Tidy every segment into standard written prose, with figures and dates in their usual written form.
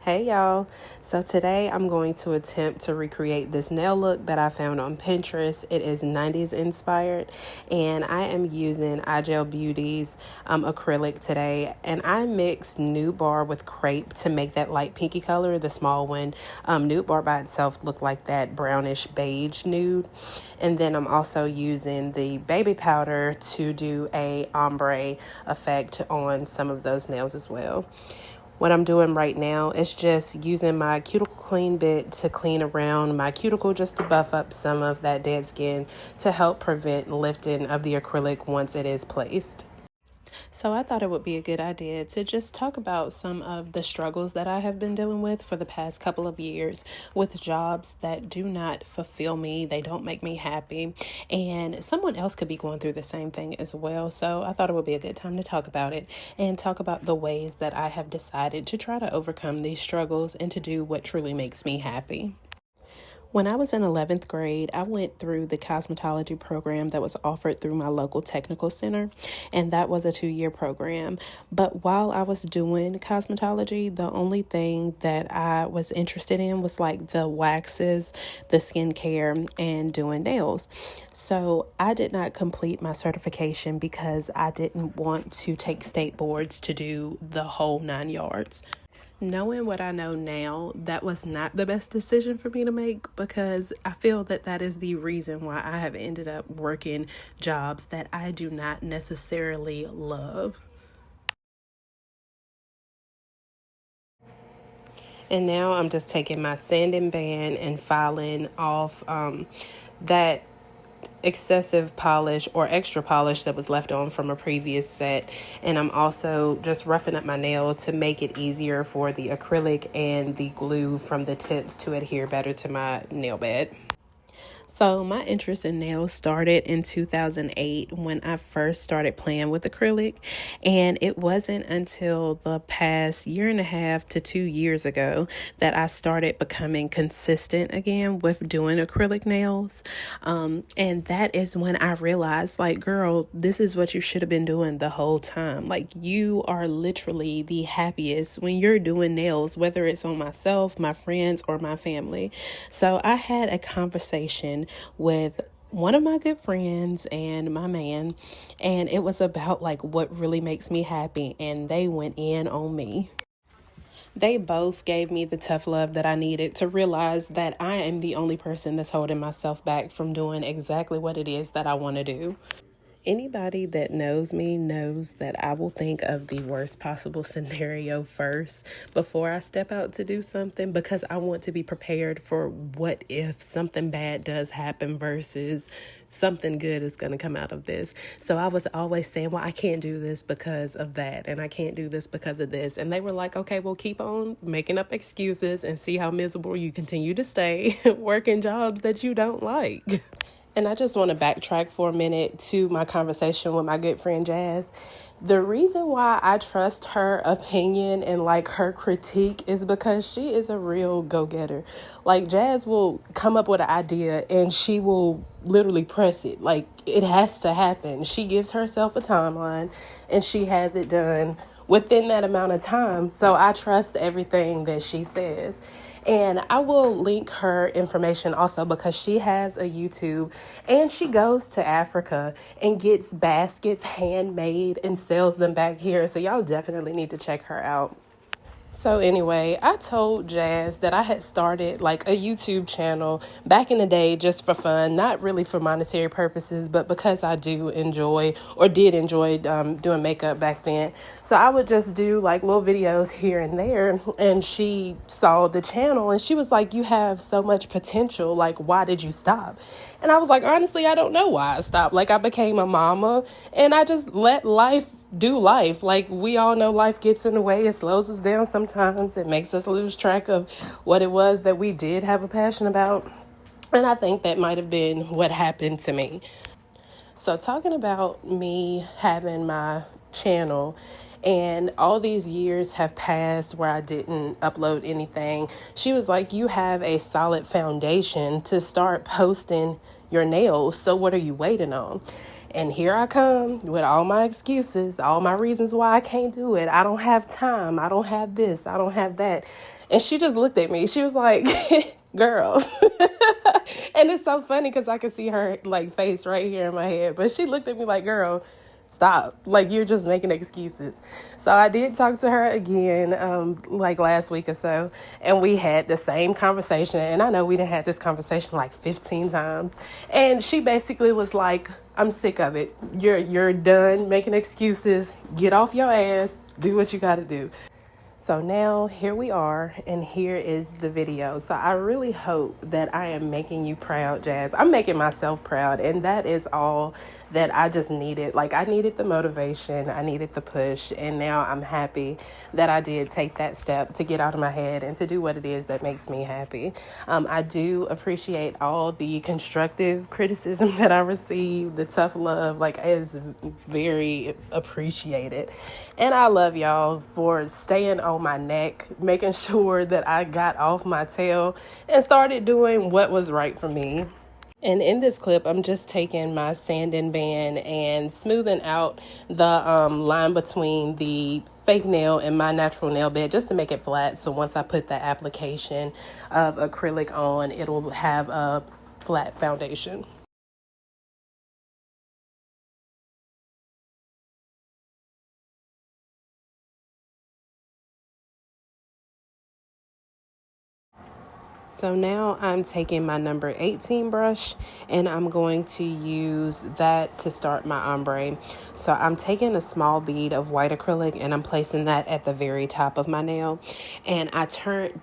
Hey y'all. So today I'm going to attempt to recreate this nail look that I found on Pinterest. It is 90s inspired and I am using iGel Beauty's acrylic today, and I mixed Nude Bar with crepe to make that light pinky color, the small one. Nude Bar by itself looked like that brownish beige nude, and then I'm also using the baby powder to do a ombre effect on some of those nails as well. What I'm doing right now is just using my cuticle clean bit to clean around my cuticle just to buff up some of that dead skin to help prevent lifting of the acrylic once it is placed. So I thought it would be a good idea to just talk about some of the struggles that I have been dealing with for the past couple of years with jobs that do not fulfill me. They don't make me happy. And someone else could be going through the same thing as well. So I thought it would be a good time to talk about it and talk about the ways that I have decided to try to overcome these struggles and to do what truly makes me happy. When I was in 11th grade, I went through the cosmetology program that was offered through my local technical center, and that was a 2-year program. But while I was doing cosmetology, the only thing that I was interested in was like the waxes, the skincare, and doing nails. So I did not complete my certification because I didn't want to take state boards to do the whole 9 yards. Knowing what I know now, that was not the best decision for me to make, because I feel that that is the reason why I have ended up working jobs that I do not necessarily love. And now I'm just taking my sanding band and filing off that excessive polish or extra polish that was left on from a previous set, and I'm also just roughing up my nail to make it easier for the acrylic and the glue from the tips to adhere better to my nail bed. So my interest in nails started in 2008 when I first started playing with acrylic, and it wasn't until the past 1.5 to 2 years ago that I started becoming consistent again with doing acrylic nails. And that is when I realized, like, girl, this is what you should have been doing the whole time. Like, you are literally the happiest when you're doing nails, whether it's on myself, my friends, or my family. So I had a conversation with one of my good friends and my man, and it was about like what really makes me happy, and they went in on me. They both gave me the tough love that I needed to realize that I am the only person that's holding myself back from doing exactly what it is that I want to do. Anybody that knows me knows that I will think of the worst possible scenario first before I step out to do something, because I want to be prepared for what if something bad does happen versus something good is going to come out of this. So I was always saying, well, I can't do this because of that, and I can't do this because of this. And they were like, okay, well, keep on making up excuses and see how miserable you continue to stay working jobs that you don't like. And I just want to backtrack for a minute to my conversation with my good friend Jazz. The reason why I trust her opinion and like her critique is because she is a real go-getter. Like, Jazz will come up with an idea and she will literally press it. Like, it has to happen. She gives herself a timeline and she has it done within that amount of time. So I trust everything that she says. And I will link her information also because she has a YouTube and she goes to Africa and gets baskets handmade and sells them back here. So y'all definitely need to check her out. So anyway, I told Jazz that I had started like a YouTube channel back in the day just for fun, not really for monetary purposes, but because I do enjoy or did enjoy doing makeup back then. So I would just do like little videos here and there, and she saw the channel and she was like, you have so much potential. Like, why did you stop? And I was like, honestly, I don't know why I stopped. Like, I became a mama and I just let life do life. Like, we all know life gets in the way. It slows us down sometimes. It makes us lose track of what it was that we did have a passion about. And I think that might have been what happened to me. So talking about me having my channel And all these years have passed where I didn't upload anything. She was like, you have a solid foundation to start posting your nails. So what are you waiting on? And here I come with all my excuses, all my reasons why I can't do it. I don't have time. I don't have this. I don't have that. And she just looked at me. She was like, girl. And it's so funny because I can see her like face right here in my head. But she looked at me like, girl, stop. Like, you're just making excuses. So I did talk to her again, like last week or so, and we had the same conversation. And I know we done had this conversation like 15 times. And she basically was like, I'm sick of it. You're done making excuses. Get off your ass. Do what you got to do. So now here we are, and here is the video. So I really hope that I am making you proud, Jazz. I'm making myself proud, and that is all that I just needed. Like, I needed the motivation, I needed the push, and now I'm happy that I did take that step to get out of my head and to do what it is that makes me happy. I do appreciate all the constructive criticism that I received, the tough love, like, it is very appreciated. And I love y'all for staying on my neck, making sure that I got off my tail and started doing what was right for me. And in this clip, I'm just taking my sanding band and smoothing out the line between the fake nail and my natural nail bed just to make it flat. So once I put the application of acrylic on, it'll have a flat foundation. So now I'm taking my number 18 brush and I'm going to use that to start my ombre. So I'm taking a small bead of white acrylic and I'm placing that at the very top of my nail. And I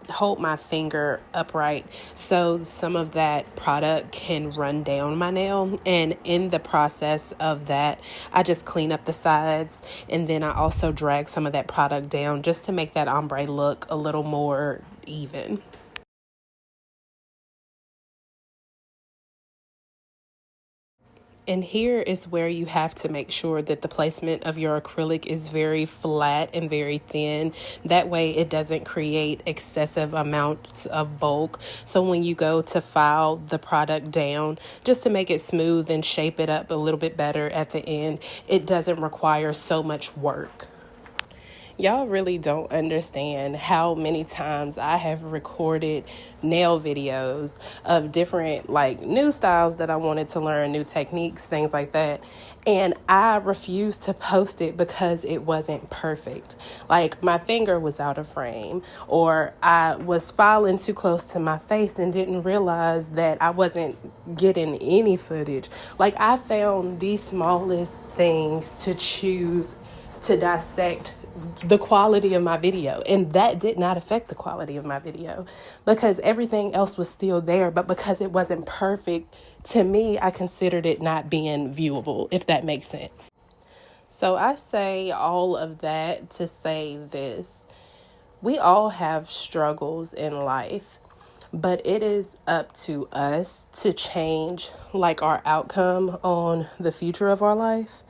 hold my finger upright so some of that product can run down my nail. And in the process of that, I just clean up the sides. And then I also drag some of that product down just to make that ombre look a little more even. And here is where you have to make sure that the placement of your acrylic is very flat and very thin. That way it doesn't create excessive amounts of bulk. So when you go to file the product down, just to make it smooth and shape it up a little bit better at the end, it doesn't require so much work. Y'all really don't understand how many times I have recorded nail videos of different like new styles that I wanted to learn, new techniques, things like that. And I refused to post it because it wasn't perfect. Like my finger was out of frame, or I was filing too close to my face and didn't realize that I wasn't getting any footage. Like I found the smallest things to choose to dissect the quality of my video, and that did not affect the quality of my video because everything else was still there, but because it wasn't perfect to me, I considered it not being viewable, if that makes sense. So I say all of that to say this: we all have struggles in life, but it is up to us to change like our outcome on the future of our life.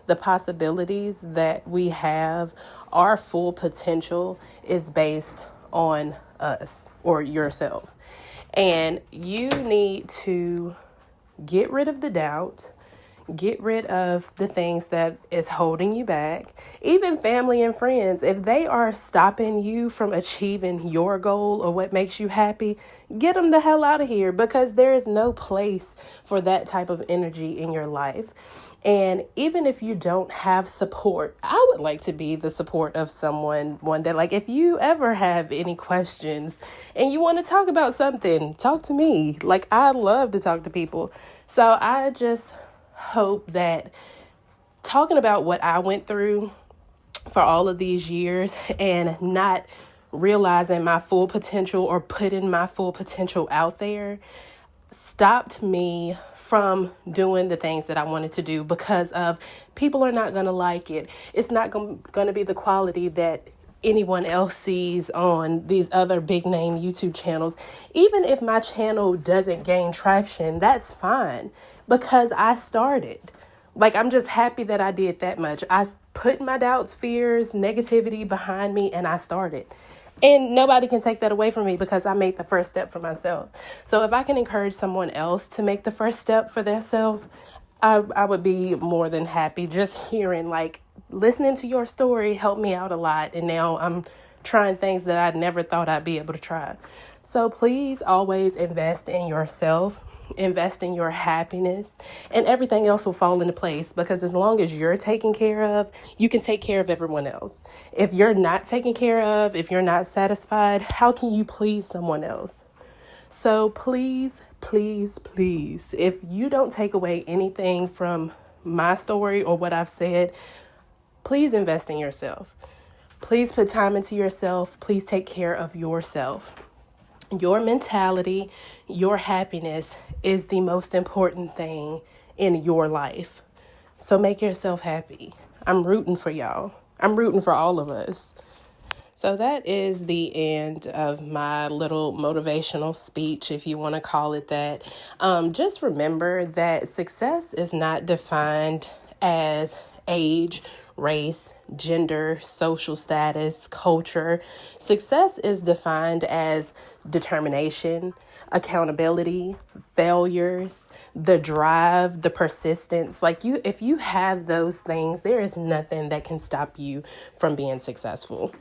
The possibilities that we have, our full potential is based on us or yourself. And you need to get rid of the doubt, get rid of the things that is holding you back. Even family and friends, if they are stopping you from achieving your goal or what makes you happy, get them the hell out of here, because there is no place for that type of energy in your life. And even if you don't have support, I would like to be the support of someone one day. Like if you ever have any questions and you want to talk about something, talk to me. Like I love to talk to people. So I just hope that talking about what I went through for all of these years and not realizing my full potential or putting my full potential out there stopped me from doing the things that I wanted to do because of people are not going to like it. It's not going to be the quality that anyone else sees on these other big name YouTube channels. Even if my channel doesn't gain traction, that's fine because I started. Like, I'm just happy that I did that much. I put my doubts, fears, negativity behind me, and I started. And nobody can take that away from me because I made the first step for myself. So if I can encourage someone else to make the first step for themselves, I would be more than happy. Just hearing, like, listening to your story helped me out a lot. And now I'm trying things that I never thought I'd be able to try. So please always invest in yourself, invest in your happiness, and everything else will fall into place, because as long as you're taken care of, you can take care of everyone else. If you're not taken care of, if you're not satisfied, how can you please someone else? So please, please, please, if you don't take away anything from my story or what I've said, please invest in yourself. Please put time into yourself. Please take care of yourself. Your mentality, your happiness is the most important thing in your life. So make yourself happy. I'm rooting for y'all. I'm rooting for all of us. So that is the end of my little motivational speech, if you want to call it that. Just remember that success is not defined as age, race, gender, social status, culture. Success is defined as determination, accountability, failures, the drive, the persistence. Like, if you have those things, there is nothing that can stop you from being successful.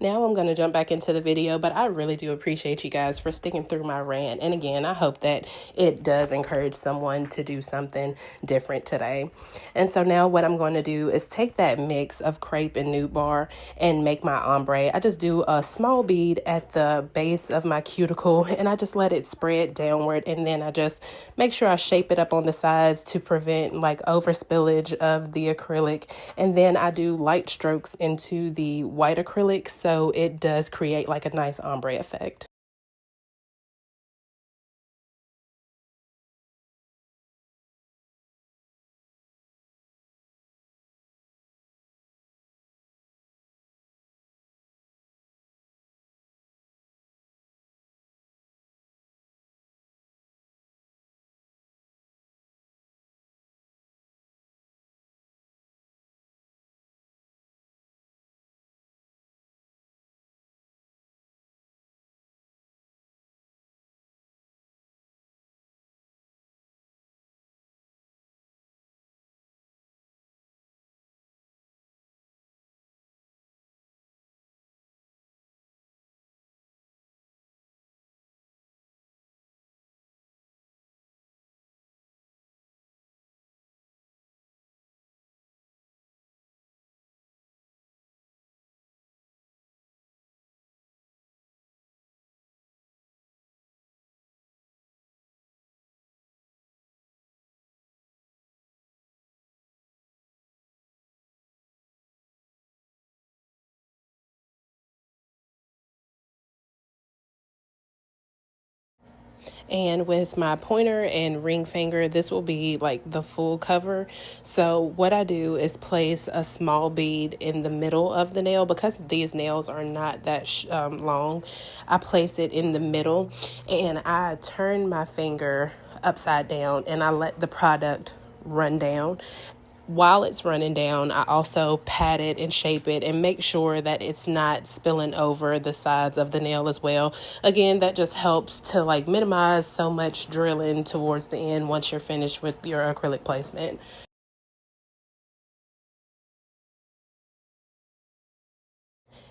Now I'm going to jump back into the video, but I really do appreciate you guys for sticking through my rant. And again, I hope that it does encourage someone to do something different today. And so now what I'm going to do is take that mix of crepe and nude bar and make my ombre. I just do a small bead at the base of my cuticle and I just let it spread downward. And then I just make sure I shape it up on the sides to prevent like overspillage of the acrylic. And then I do light strokes into the white acrylic, so it does create like a nice ombre effect. And with my pointer and ring finger, this will be like the full cover. So what I do is place a small bead in the middle of the nail. Because these nails are not that long, I place it in the middle and I turn my finger upside down and I let the product run down. While it's running down, I also pat it and shape it and make sure that it's not spilling over the sides of the nail as well. Again, that just helps to like minimize so much drilling towards the end once you're finished with your acrylic placement.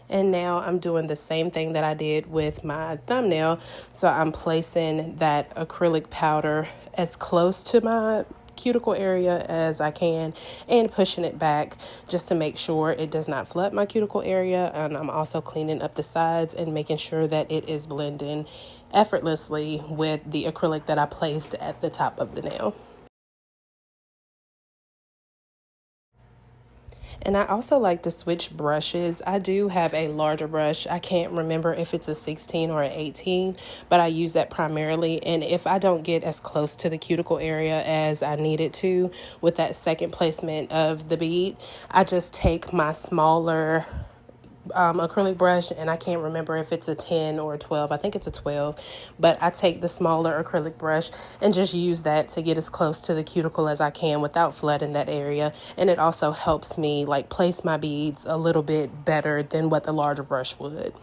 And now I'm doing the same thing that I did with my thumbnail. So I'm placing that acrylic powder as close to my cuticle area as I can and pushing it back just to make sure it does not flood my cuticle area. And I'm also cleaning up the sides and making sure that it is blending effortlessly with the acrylic that I placed at the top of the nail. And I also like to switch brushes. I do have a larger brush. I can't remember if it's a 16 or an 18, but I use that primarily. And if I don't get as close to the cuticle area as I needed to with that second placement of the bead, I just take my smaller acrylic brush, and I can't remember if it's a 10 or a 12. I think it's a 12, but I take the smaller acrylic brush and just use that to get as close to the cuticle as I can without flooding that area. And it also helps me like place my beads a little bit better than what the larger brush would.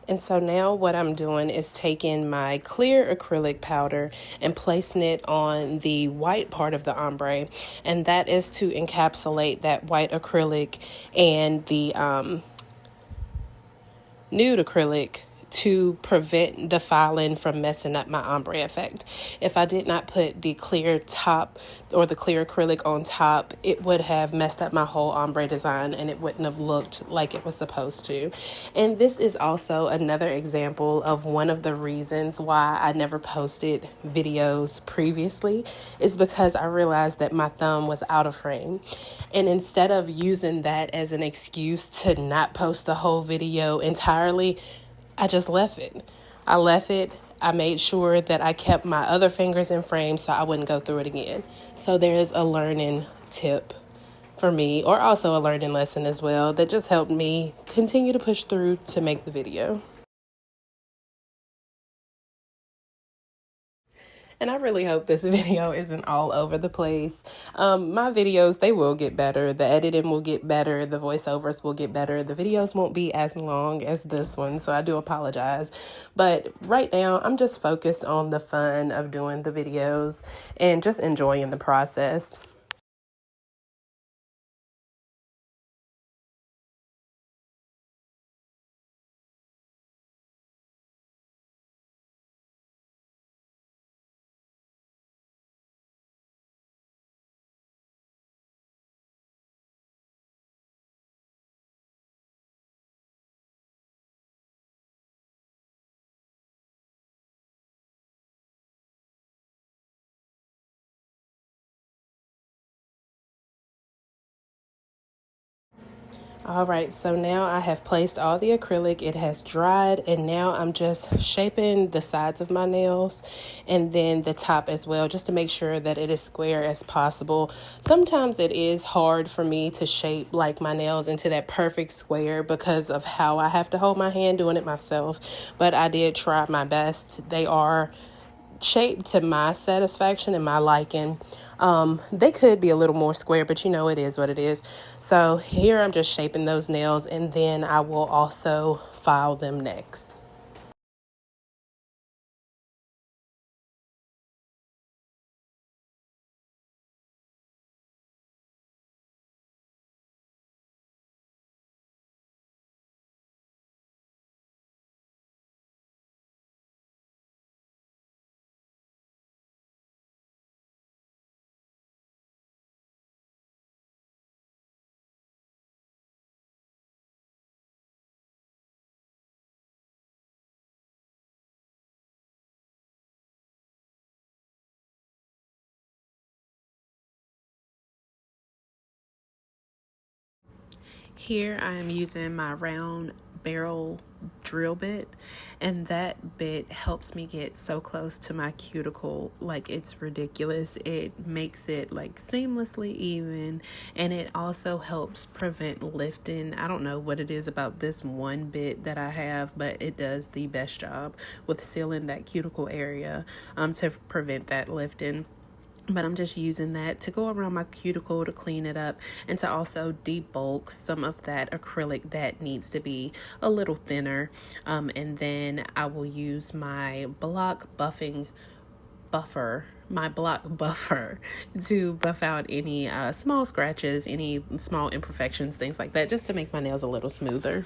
And so now what I'm doing is taking my clear acrylic powder and placing it on the white part of the ombre. And that is to encapsulate that white acrylic and the nude acrylic to prevent the filing from messing up my ombre effect. If I did not put the clear top or the clear acrylic on top, it would have messed up my whole ombre design and it wouldn't have looked like it was supposed to. And this is also another example of one of the reasons why I never posted videos previously, is because I realized that my thumb was out of frame. And instead of using that as an excuse to not post the whole video entirely, I just left it. I left it. I made sure that I kept my other fingers in frame so I wouldn't go through it again. So there's a learning tip for me, or also a learning lesson as well that just helped me continue to push through to make the video. And I really hope this video isn't all over the place. My videos, they will get better. The editing will get better. The voiceovers will get better. The videos won't be as long as this one, so I do apologize. But right now, I'm just focused on the fun of doing the videos and just enjoying the process. All right, so now I have placed all the acrylic. It has dried, and now I'm just shaping the sides of my nails and then the top as well, just to make sure that it is square as possible. Sometimes it is hard for me to shape like my nails into that perfect square because of how I have to hold my hand doing it myself, but I did try my best. They are shaped to my satisfaction and my liking. They could be a little more square, but you know, it is what it is. So here I'm just shaping those nails, and then I will also file them next. Here I am using my round barrel drill bit, and that bit helps me get so close to my cuticle, like it's ridiculous. It makes it like seamlessly even, and it also helps prevent lifting. I don't know what it is about this one bit that I have, but it does the best job with sealing that cuticle area to prevent that lifting. But I'm just using that to go around my cuticle to clean it up and to also debulk some of that acrylic that needs to be a little thinner. And then I will use my block buffer to buff out any small scratches, any small imperfections, things like that, just to make my nails a little smoother.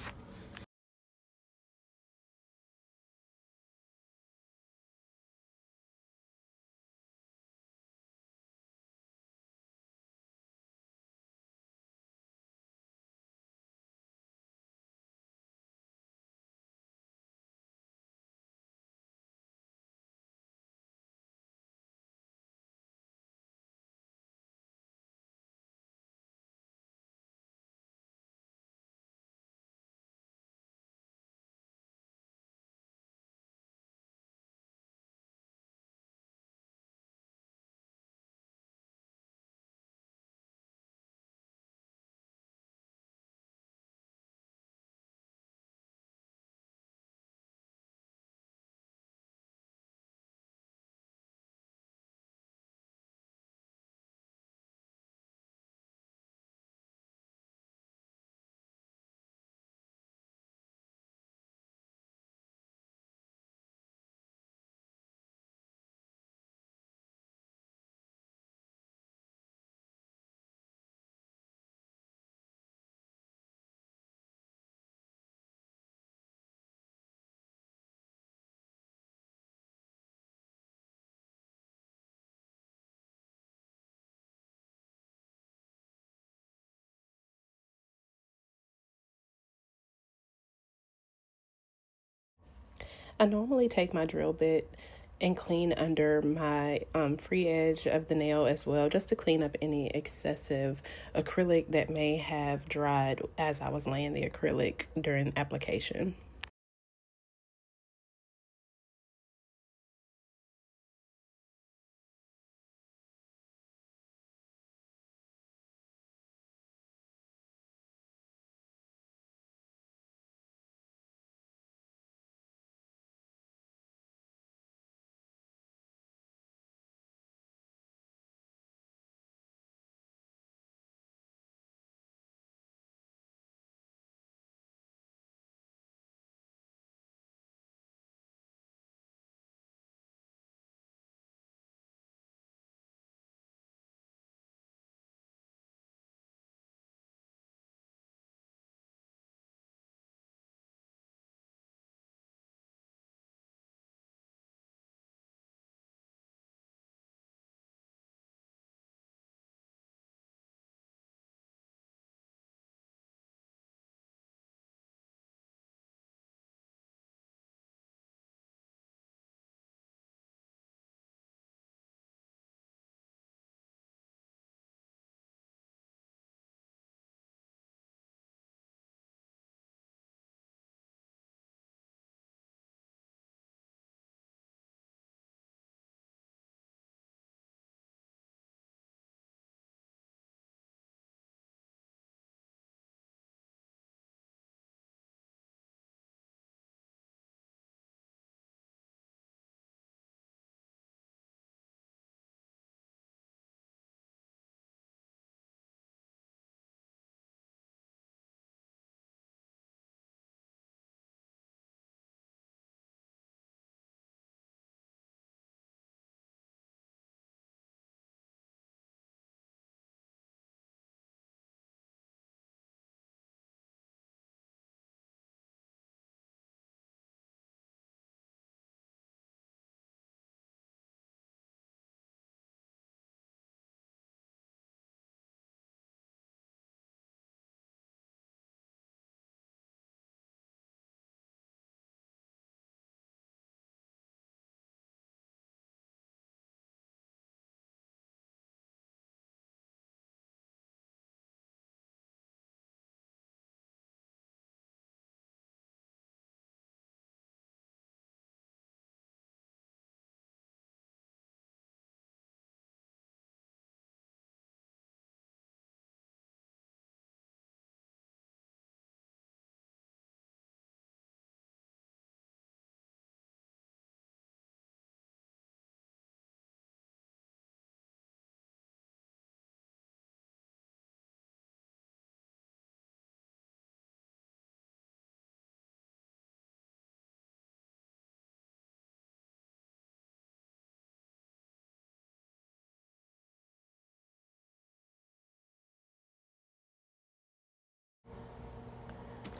I normally take my drill bit and clean under my free edge of the nail as well, just to clean up any excessive acrylic that may have dried as I was laying the acrylic during application.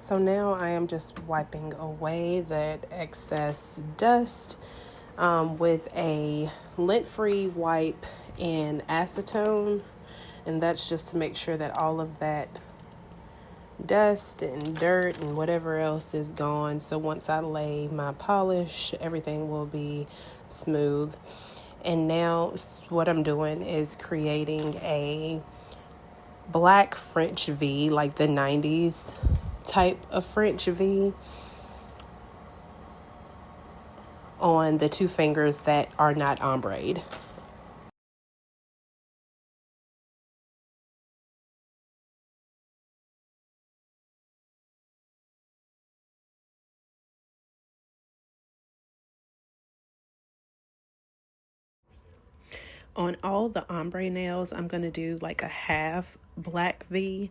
So now I am just wiping away that excess dust with a lint-free wipe and acetone. And that's just to make sure that all of that dust and dirt and whatever else is gone. So once I lay my polish, everything will be smooth. And now what I'm doing is creating a black French V, like the 90s type of French V, on the two fingers that are not ombre. On all the ombre nails, I'm going to do like a half black V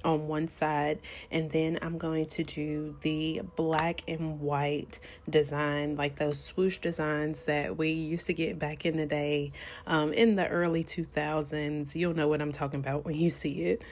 on one side, and then I'm going to do the black and white design, like those swoosh designs that we used to get back in the day, in the early 2000s. You'll know what I'm talking about when you see it.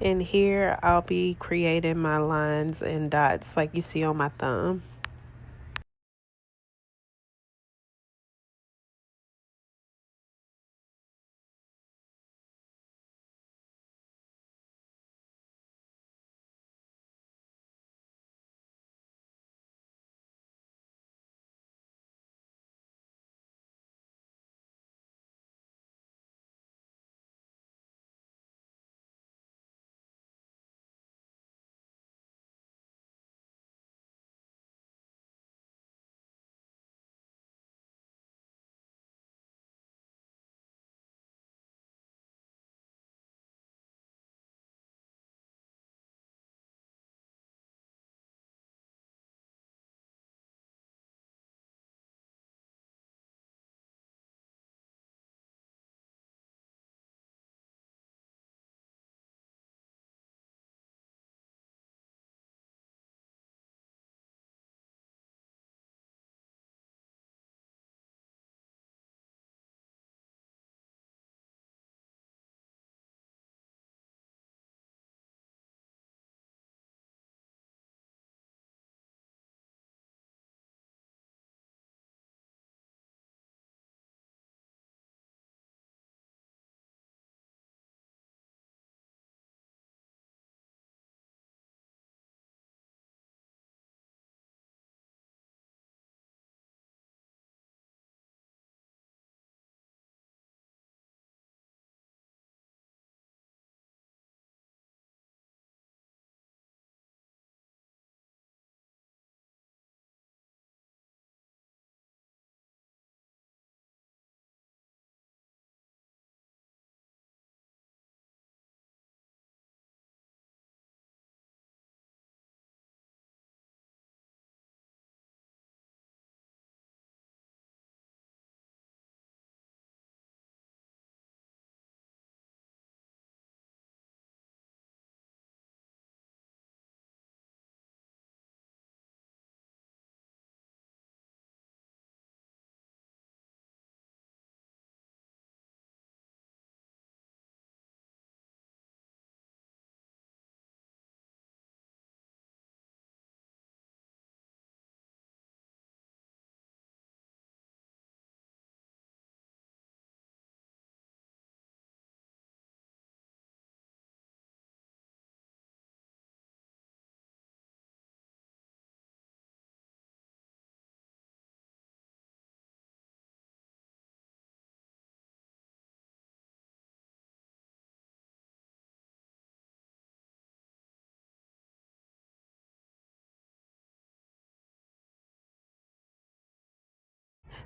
And here I'll be creating my lines and dots like you see on my thumb.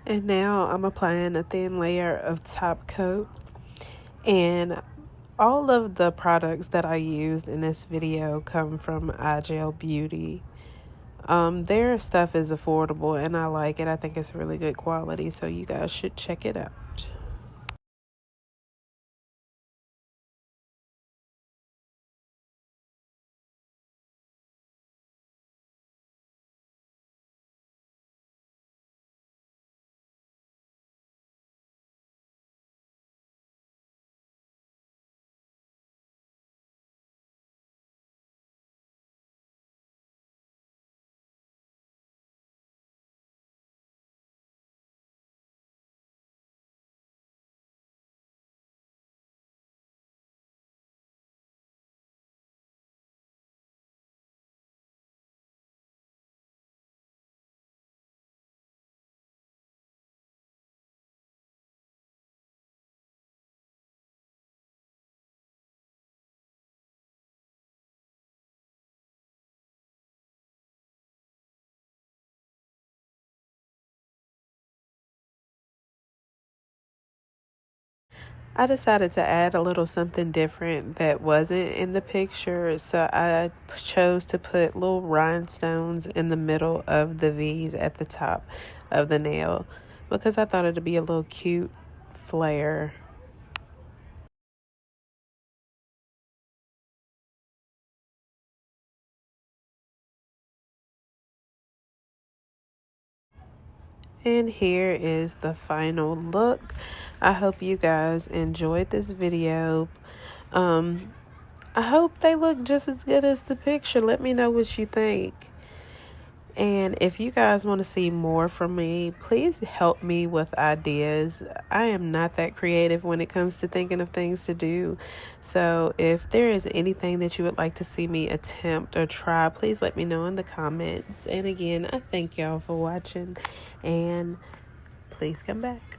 And now I'm applying a thin layer of top coat. And all of the products that I used in this video come from iGel Beauty. Their stuff is affordable and I like it. I think it's really good quality, so you guys should check it out. I decided to add a little something different that wasn't in the picture, so I chose to put little rhinestones in the middle of the V's at the top of the nail because I thought it'd be a little cute flare. And here is the final look. I hope you guys enjoyed this video. I hope they look just as good as the picture. Let me know what you think. And if you guys want to see more from me, please help me with ideas. I am not that creative when it comes to thinking of things to do. So if there is anything that you would like to see me attempt or try, please let me know in the comments. And again, I thank y'all for watching and please come back.